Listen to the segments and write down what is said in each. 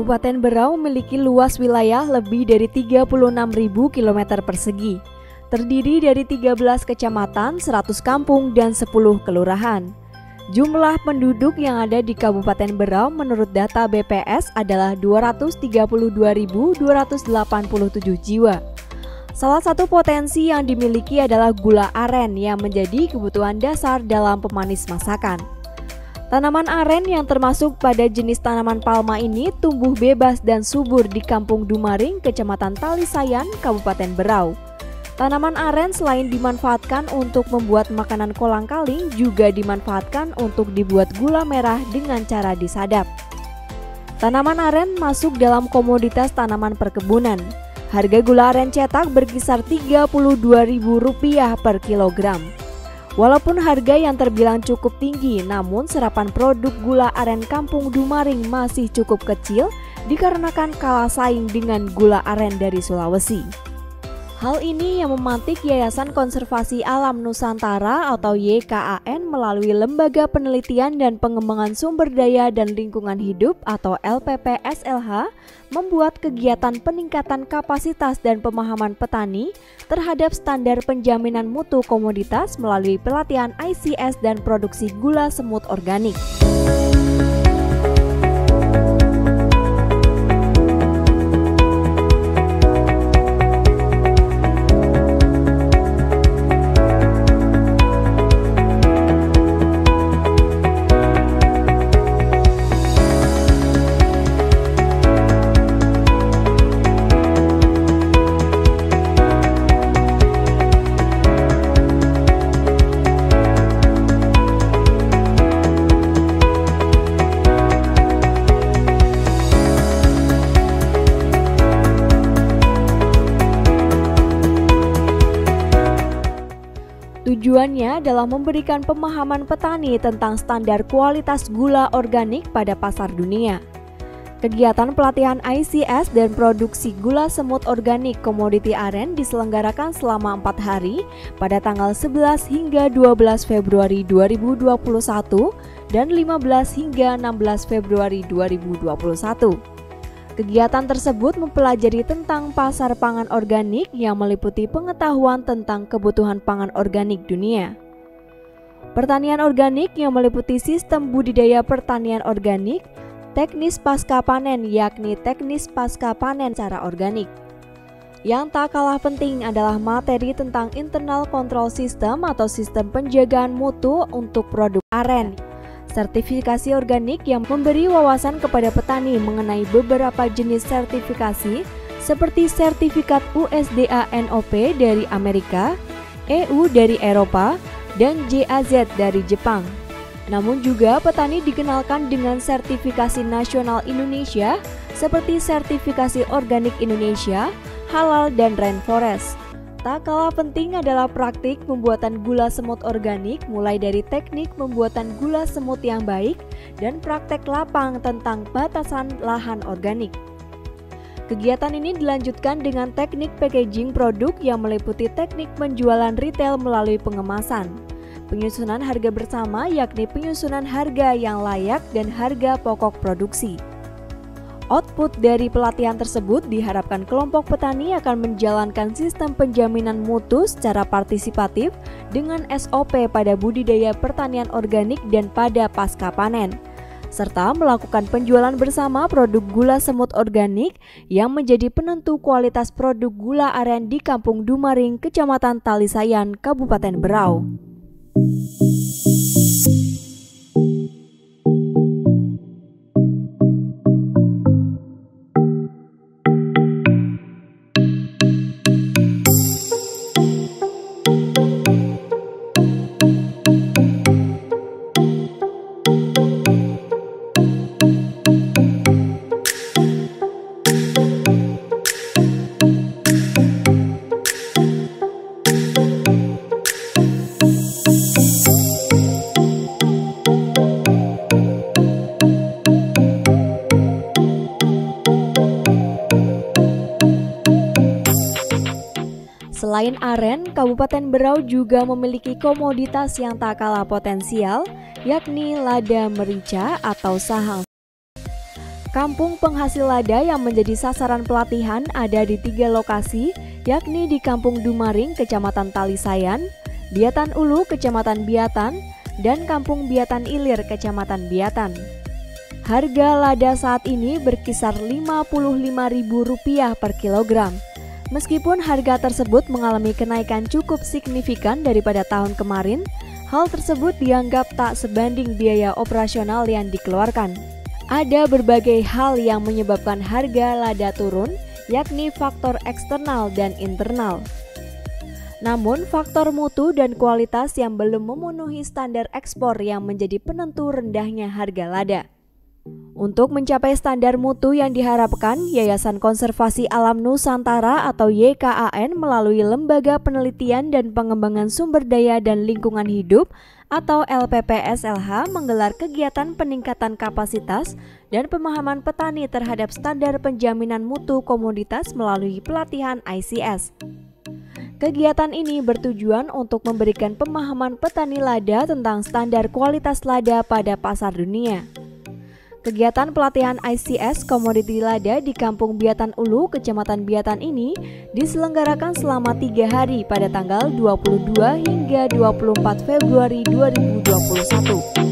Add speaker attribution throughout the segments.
Speaker 1: Kabupaten Berau memiliki luas wilayah lebih dari 36.000 km persegi, terdiri dari 13 kecamatan, 100 kampung, dan 10 kelurahan. Jumlah penduduk yang ada di Kabupaten Berau menurut data BPS adalah 232.287 jiwa. Salah satu potensi yang dimiliki adalah gula aren yang menjadi kebutuhan dasar dalam pemanis masakan. Tanaman aren yang termasuk pada jenis tanaman palma ini tumbuh bebas dan subur di Kampung Dumaring, Kecamatan Talisayan, Kabupaten Berau. Tanaman aren selain dimanfaatkan untuk membuat makanan kolang-kaling, juga dimanfaatkan untuk dibuat gula merah dengan cara disadap. Tanaman aren masuk dalam komoditas tanaman perkebunan. Harga gula aren cetak berkisar Rp32.000 per kilogram. Walaupun harga yang terbilang cukup tinggi, namun serapan produk gula aren Kampung Dumaring masih cukup kecil dikarenakan kalah saing dengan gula aren dari Sulawesi. Hal ini yang memantik Yayasan Konservasi Alam Nusantara atau YKAN melalui Lembaga Penelitian dan Pengembangan Sumber Daya dan Lingkungan Hidup atau LPPSLH membuat kegiatan peningkatan kapasitas dan pemahaman petani terhadap standar penjaminan mutu komoditas melalui pelatihan ICS dan produksi gula semut organik. Tujuannya adalah memberikan pemahaman petani tentang standar kualitas gula organik pada pasar dunia. Kegiatan pelatihan ICS dan produksi gula semut organik komoditi aren diselenggarakan selama 4 hari pada tanggal 11 hingga 12 Februari 2021 dan 15 hingga 16 Februari 2021. Kegiatan tersebut mempelajari tentang pasar pangan organik yang meliputi pengetahuan tentang kebutuhan pangan organik dunia. Pertanian organik yang meliputi sistem budidaya pertanian organik, teknis pasca panen yakni teknis pasca panen secara organik. Yang tak kalah penting adalah materi tentang internal control system atau sistem penjagaan mutu untuk produk aren. Sertifikasi organik yang memberi wawasan kepada petani mengenai beberapa jenis sertifikasi seperti sertifikat USDA NOP dari Amerika, EU dari Eropa, dan JAZ dari Jepang. Namun juga petani dikenalkan dengan sertifikasi nasional Indonesia seperti sertifikasi organik Indonesia, halal, dan rainforest. Tak kalah penting adalah praktik pembuatan gula semut organik, mulai dari teknik pembuatan gula semut yang baik dan praktek lapang tentang batasan lahan organik. Kegiatan ini dilanjutkan dengan teknik packaging produk yang meliputi teknik penjualan retail melalui pengemasan, penyusunan harga bersama yakni penyusunan harga yang layak dan harga pokok produksi. Output dari pelatihan tersebut diharapkan kelompok petani akan menjalankan sistem penjaminan mutu secara partisipatif dengan SOP pada budidaya pertanian organik dan pada pasca panen, serta melakukan penjualan bersama produk gula semut organik yang menjadi penentu kualitas produk gula aren di Kampung Dumaring, Kecamatan Talisayan, Kabupaten Berau. Selain aren, Kabupaten Berau juga memiliki komoditas yang tak kalah potensial, yakni lada merica atau sahang. Kampung penghasil lada yang menjadi sasaran pelatihan ada di 3 lokasi, yakni di Kampung Dumaring, Kecamatan Talisayan, Biatan Ulu, Kecamatan Biatan, dan Kampung Biatan Ilir, Kecamatan Biatan. Harga lada saat ini berkisar Rp55.000 per kilogram. Meskipun harga tersebut mengalami kenaikan cukup signifikan daripada tahun kemarin, hal tersebut dianggap tak sebanding biaya operasional yang dikeluarkan. Ada berbagai hal yang menyebabkan harga lada turun, yakni faktor eksternal dan internal. Namun, faktor mutu dan kualitas yang belum memenuhi standar ekspor yang menjadi penentu rendahnya harga lada. Untuk mencapai standar mutu yang diharapkan, Yayasan Konservasi Alam Nusantara atau YKAN melalui Lembaga Penelitian dan Pengembangan Sumber Daya dan Lingkungan Hidup atau LPPSLH menggelar kegiatan peningkatan kapasitas dan pemahaman petani terhadap standar penjaminan mutu komoditas melalui pelatihan ICS. Kegiatan ini bertujuan untuk memberikan pemahaman petani lada tentang standar kualitas lada pada pasar dunia. Kegiatan pelatihan ICS komoditi lada di Kampung Biatan Ulu, Kecamatan Biatan ini diselenggarakan selama 3 hari pada tanggal 22 hingga 24 Februari 2021.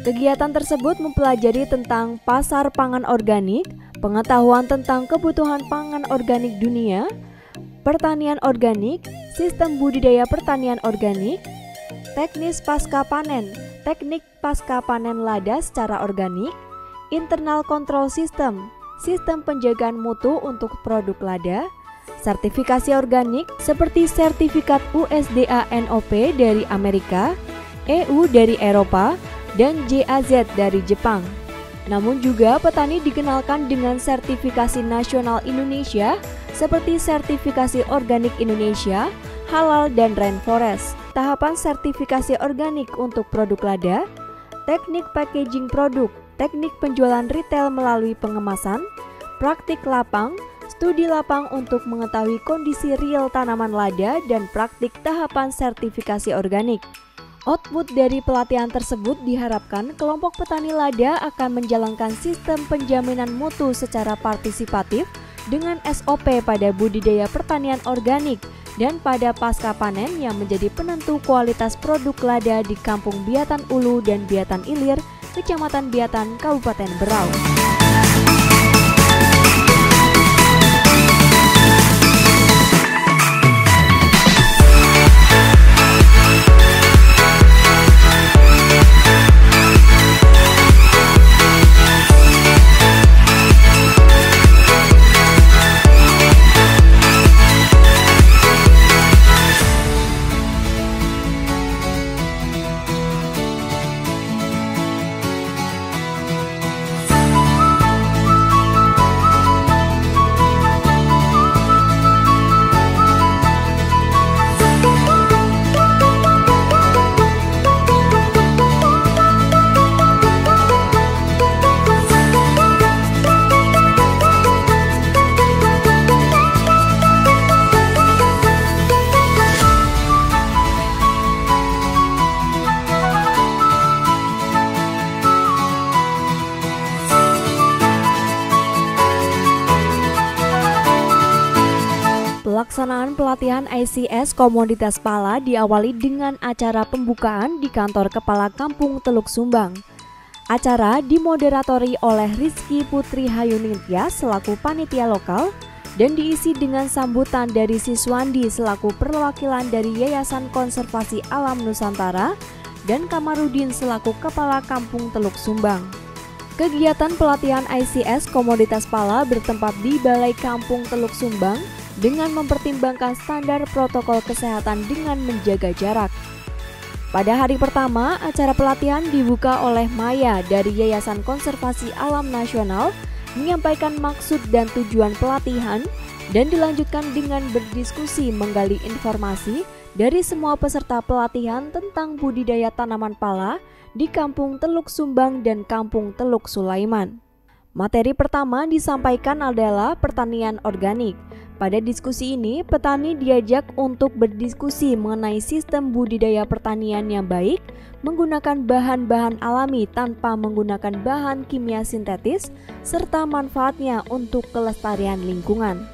Speaker 1: Kegiatan tersebut mempelajari tentang pasar pangan organik, pengetahuan tentang kebutuhan pangan organik dunia, pertanian organik, sistem budidaya pertanian organik, teknis pasca panen, teknik pasca panen lada secara organik, internal control system, sistem penjagaan mutu untuk produk lada, sertifikasi organik seperti sertifikat USDA NOP dari Amerika, EU dari Eropa, dan JAZ dari Jepang. Namun juga petani dikenalkan dengan sertifikasi nasional Indonesia seperti sertifikasi organik Indonesia, halal, dan rainforest. Tahapan sertifikasi organik untuk produk lada, teknik packaging produk, teknik penjualan retail melalui pengemasan, praktik lapang, studi lapang untuk mengetahui kondisi real tanaman lada, dan praktik tahapan sertifikasi organik. Output dari pelatihan tersebut diharapkan kelompok petani lada akan menjalankan sistem penjaminan mutu secara partisipatif dengan SOP pada budidaya pertanian organik dan pada pasca panen yang menjadi penentu kualitas produk lada di Kampung Biatan Ulu dan Biatan Ilir, Kecamatan Biatan, Kabupaten Berau. Pelaksanaan pelatihan ICS Komoditas Pala diawali dengan acara pembukaan di kantor Kepala Kampung Teluk Sumbang. Acara dimoderatori oleh Rizky Putri Hayuningtyas selaku panitia lokal dan diisi dengan sambutan dari Siswandi selaku perwakilan dari Yayasan Konservasi Alam Nusantara dan Kamarudin selaku Kepala Kampung Teluk Sumbang. Kegiatan pelatihan ICS Komoditas Pala bertempat di Balai Kampung Teluk Sumbang dengan mempertimbangkan standar protokol kesehatan dengan menjaga jarak. Pada hari pertama, acara pelatihan dibuka oleh Maya dari Yayasan Konservasi Alam Nasional menyampaikan maksud dan tujuan pelatihan dan dilanjutkan dengan berdiskusi menggali informasi dari semua peserta pelatihan tentang budidaya tanaman pala di Kampung Teluk Sumbang dan Kampung Teluk Sulaiman. Materi pertama disampaikan adalah pertanian organik. Pada diskusi ini, petani diajak untuk berdiskusi mengenai sistem budidaya pertanian yang baik, menggunakan bahan-bahan alami tanpa menggunakan bahan kimia sintetis, serta manfaatnya untuk kelestarian lingkungan.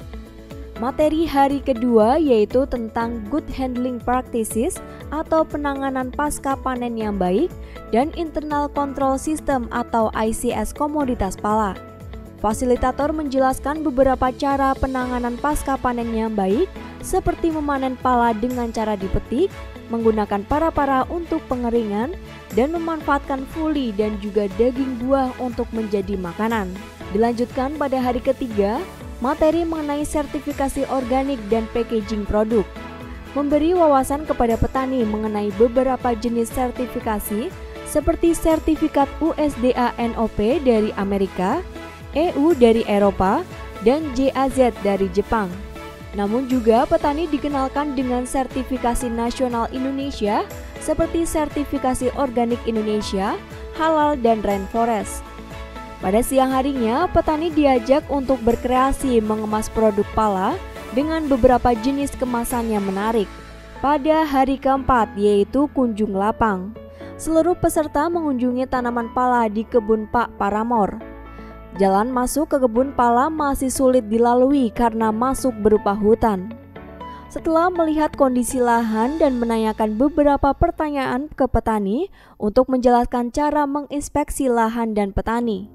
Speaker 1: Materi hari kedua yaitu tentang Good Handling Practices atau penanganan pasca panen yang baik dan Internal Control System atau ICS Komoditas Pala. Fasilitator menjelaskan beberapa cara penanganan pasca panen yang baik seperti memanen pala dengan cara dipetik, menggunakan para-para untuk pengeringan, dan memanfaatkan fuli dan juga daging buah untuk menjadi makanan. Dilanjutkan pada hari ketiga, materi mengenai sertifikasi organik dan packaging produk, memberi wawasan kepada petani mengenai beberapa jenis sertifikasi seperti sertifikat USDA NOP dari Amerika, EU dari Eropa, dan JAZ dari Jepang. Namun juga petani dikenalkan dengan sertifikasi nasional Indonesia seperti sertifikasi organik Indonesia, halal, dan rainforest. Pada siang harinya, petani diajak untuk berkreasi mengemas produk pala dengan beberapa jenis kemasan yang menarik. Pada hari keempat, yaitu kunjung lapang, seluruh peserta mengunjungi tanaman pala di kebun Pak Paramor. Jalan masuk ke kebun pala masih sulit dilalui karena masuk berupa hutan. Setelah melihat kondisi lahan dan menanyakan beberapa pertanyaan ke petani untuk menjelaskan cara menginspeksi lahan dan petani,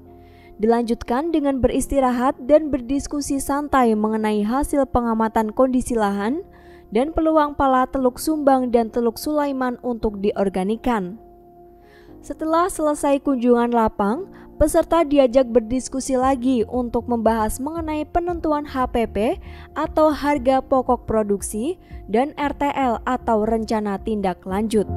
Speaker 1: dilanjutkan dengan beristirahat dan berdiskusi santai mengenai hasil pengamatan kondisi lahan dan peluang pala Teluk Sumbang dan Teluk Sulaiman untuk diorganikan. Setelah selesai kunjungan lapang, peserta diajak berdiskusi lagi untuk membahas mengenai penentuan HPP atau harga pokok produksi dan RTL atau rencana tindak lanjut.